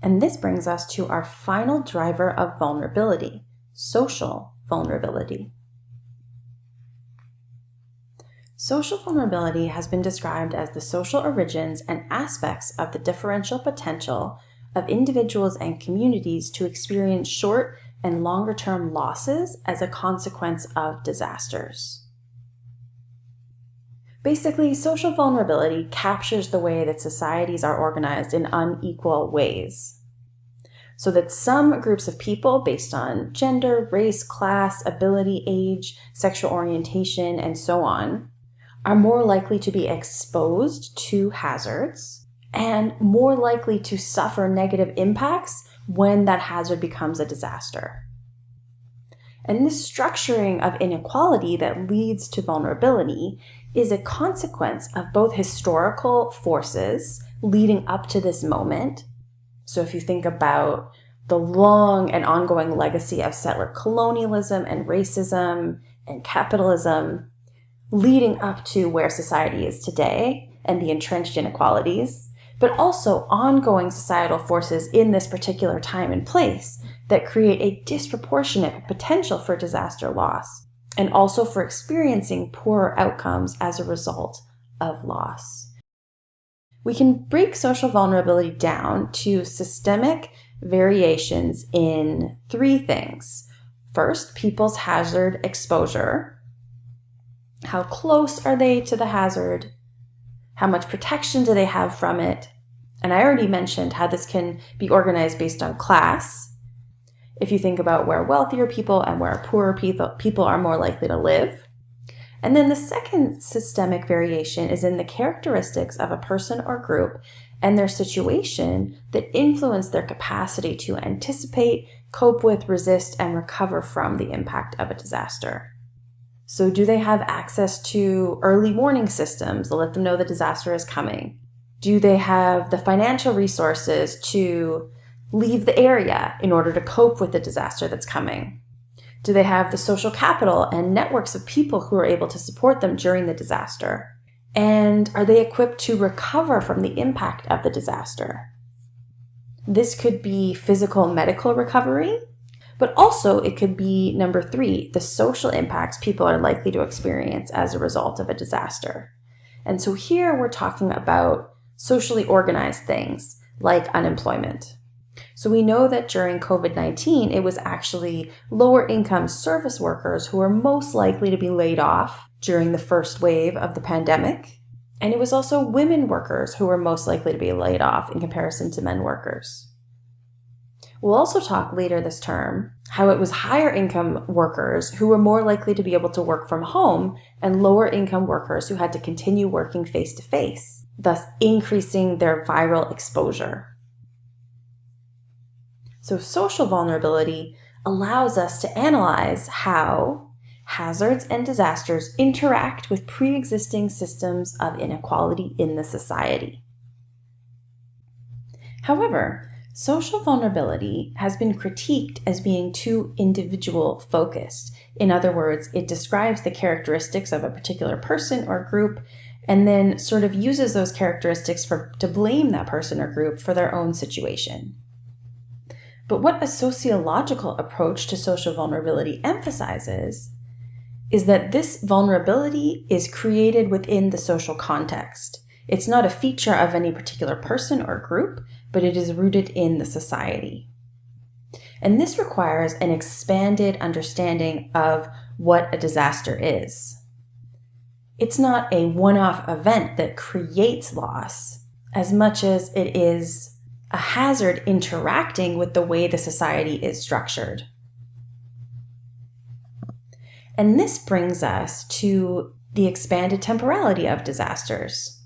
And this brings us to our final driver of vulnerability, social vulnerability. Social vulnerability has been described as the social origins and aspects of the differential potential of individuals and communities to experience short and longer-term losses as a consequence of disasters. Basically, social vulnerability captures the way that societies are organized in unequal ways. So that some groups of people, based on gender, race, class, ability, age, sexual orientation, and so on, are more likely to be exposed to hazards and more likely to suffer negative impacts when that hazard becomes a disaster. And this structuring of inequality that leads to vulnerability is a consequence of both historical forces leading up to this moment. So if you think about the long and ongoing legacy of settler colonialism and racism and capitalism, leading up to where society is today and the entrenched inequalities, but also ongoing societal forces in this particular time and place that create a disproportionate potential for disaster loss, and also for experiencing poorer outcomes as a result of loss. We can break social vulnerability down to systemic variations in three things. First, people's hazard exposure. How close are they to the hazard? How much protection do they have from it? And I already mentioned how this can be organized based on class. If you think about where wealthier people and where poorer people are more likely to live. And then the second systemic variation is in the characteristics of a person or group and their situation that influence their capacity to anticipate, cope with, resist, and recover from the impact of a disaster. So do they have access to early warning systems that let them know the disaster is coming? Do they have the financial resources to leave the area in order to cope with the disaster that's coming? Do they have the social capital and networks of people who are able to support them during the disaster? And are they equipped to recover from the impact of the disaster? This could be physical medical recovery, but also it could be number 3, the social impacts people are likely to experience as a result of a disaster. And so here we're talking about socially organized things like unemployment. So we know that during COVID-19, it was actually lower income service workers who were most likely to be laid off during the first wave of the pandemic. And it was also women workers who were most likely to be laid off in comparison to men workers. We'll also talk later this term how it was higher income workers who were more likely to be able to work from home and lower income workers who had to continue working face-to-face, thus increasing their viral exposure. So social vulnerability allows us to analyze how hazards and disasters interact with pre-existing systems of inequality in the society. However, social vulnerability has been critiqued as being too individual-focused. In other words, it describes the characteristics of a particular person or group and then sort of uses those characteristics to blame that person or group for their own situation. But what a sociological approach to social vulnerability emphasizes is that this vulnerability is created within the social context. It's not a feature of any particular person or group, but it is rooted in the society. And this requires an expanded understanding of what a disaster is. It's not a one-off event that creates loss as much as it is a hazard interacting with the way the society is structured. And this brings us to the expanded temporality of disasters.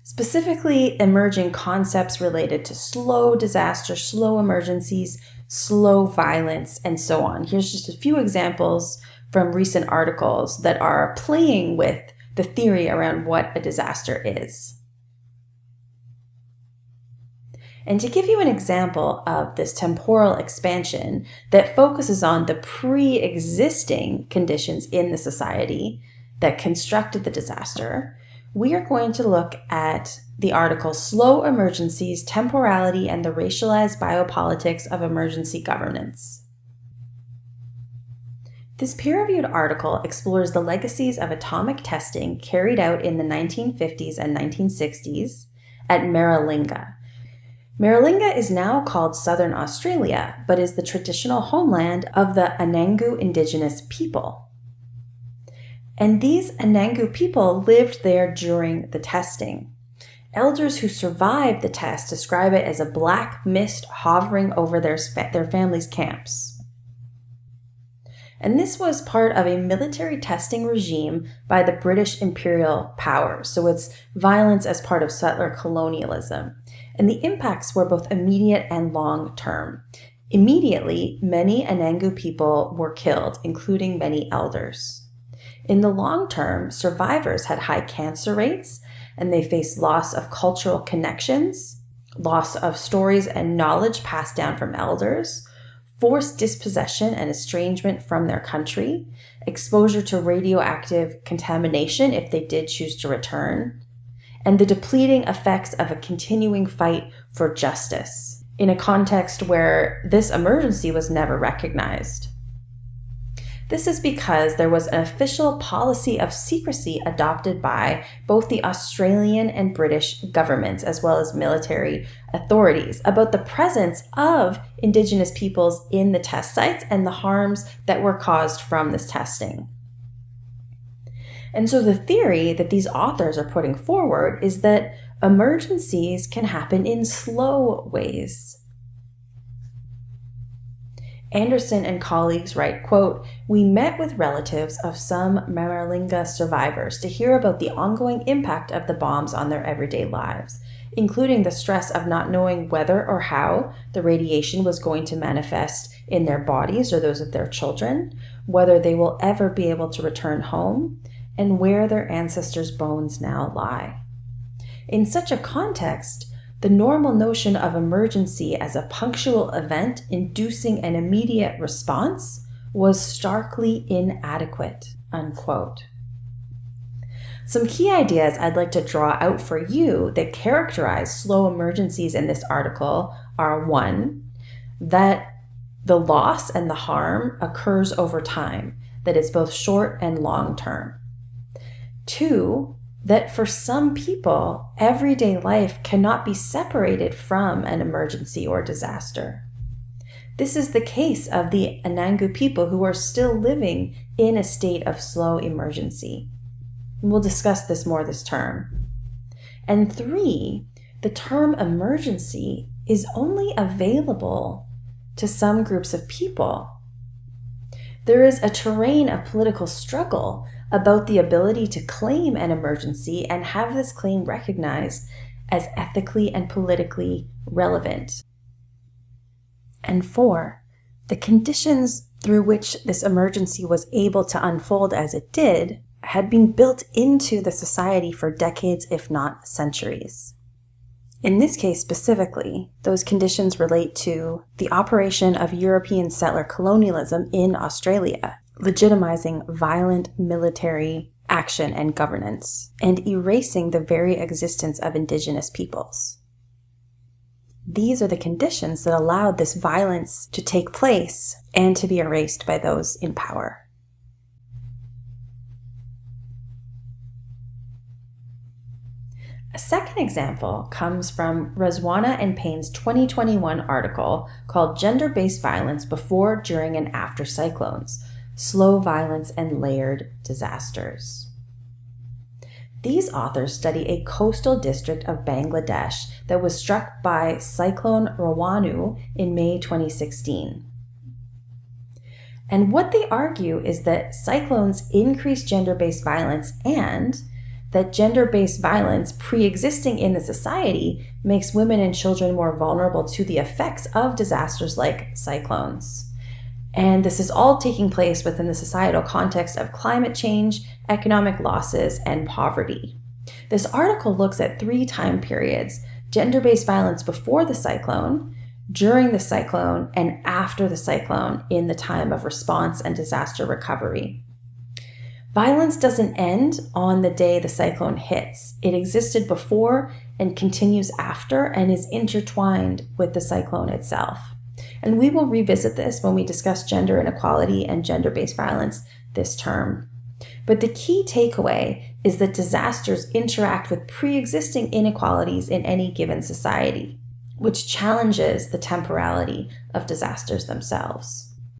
Specifically, emerging concepts related to slow disaster, slow emergencies, slow violence, and so on. Here's just a few examples from recent articles that are playing with the theory around what a disaster is. And to give you an example of this temporal expansion that focuses on the pre-existing conditions in the society that constructed the disaster, we are going to look at the article Slow Emergencies, Temporality, and the Racialized Biopolitics of Emergency Governance. This peer-reviewed article explores the legacies of atomic testing carried out in the 1950s and 1960s at Maralinga. Maralinga is now called Southern Australia, but is the traditional homeland of the Anangu Indigenous people. And these Anangu people lived there during the testing. Elders who survived the test describe it as a black mist hovering over their families' camps. And this was part of a military testing regime by the British imperial powers. So it's violence as part of settler colonialism. And the impacts were both immediate and long-term. Immediately, many Anangu people were killed, including many elders. In the long term, survivors had high cancer rates, and they faced loss of cultural connections, loss of stories and knowledge passed down from elders, forced dispossession and estrangement from their country, exposure to radioactive contamination if they did choose to return, and the depleting effects of a continuing fight for justice in a context where this emergency was never recognized. This is because there was an official policy of secrecy adopted by both the Australian and British governments, as well as military authorities, about the presence of Indigenous peoples in the test sites and the harms that were caused from this testing. And so the theory that these authors are putting forward is that emergencies can happen in slow ways. Anderson and colleagues write, quote, "We met with relatives of some Maralinga survivors to hear about the ongoing impact of the bombs on their everyday lives, including the stress of not knowing whether or how the radiation was going to manifest in their bodies or those of their children, whether they will ever be able to return home, and where their ancestors' bones now lie. In such a context, the normal notion of emergency as a punctual event inducing an immediate response was starkly inadequate," unquote. Some key ideas I'd like to draw out for you that characterize slow emergencies in this article are: 1, that the loss and the harm occurs over time, that it's both short and long term. 2, that for some people, everyday life cannot be separated from an emergency or disaster. This is the case of the Anangu people who are still living in a state of slow emergency. We'll discuss this more this term. And 3, the term emergency is only available to some groups of people. There is a terrain of political struggle about the ability to claim an emergency and have this claim recognized as ethically and politically relevant. And 4, the conditions through which this emergency was able to unfold as it did had been built into the society for decades, if not centuries. In this case specifically, those conditions relate to the operation of European settler colonialism in Australia, legitimizing violent military action and governance, and erasing the very existence of Indigenous peoples. These are the conditions that allowed this violence to take place and to be erased by those in power. A second example comes from Razwana and Payne's 2021 article called Gender-Based Violence Before, During, and After Cyclones: Slow Violence and Layered Disasters. These authors study a coastal district of Bangladesh that was struck by Cyclone Rawanu in May 2016. And what they argue is that cyclones increase gender-based violence and that gender-based violence pre-existing in the society makes women and children more vulnerable to the effects of disasters like cyclones. And this is all taking place within the societal context of climate change, economic losses, and poverty. This article looks at 3 time periods: gender-based violence before the cyclone, during the cyclone, and after the cyclone in the time of response and disaster recovery. Violence doesn't end on the day the cyclone hits. It existed before and continues after and is intertwined with the cyclone itself. And we will revisit this when we discuss gender inequality and gender-based violence this term. But the key takeaway is that disasters interact with pre-existing inequalities in any given society, which challenges the temporality of disasters themselves.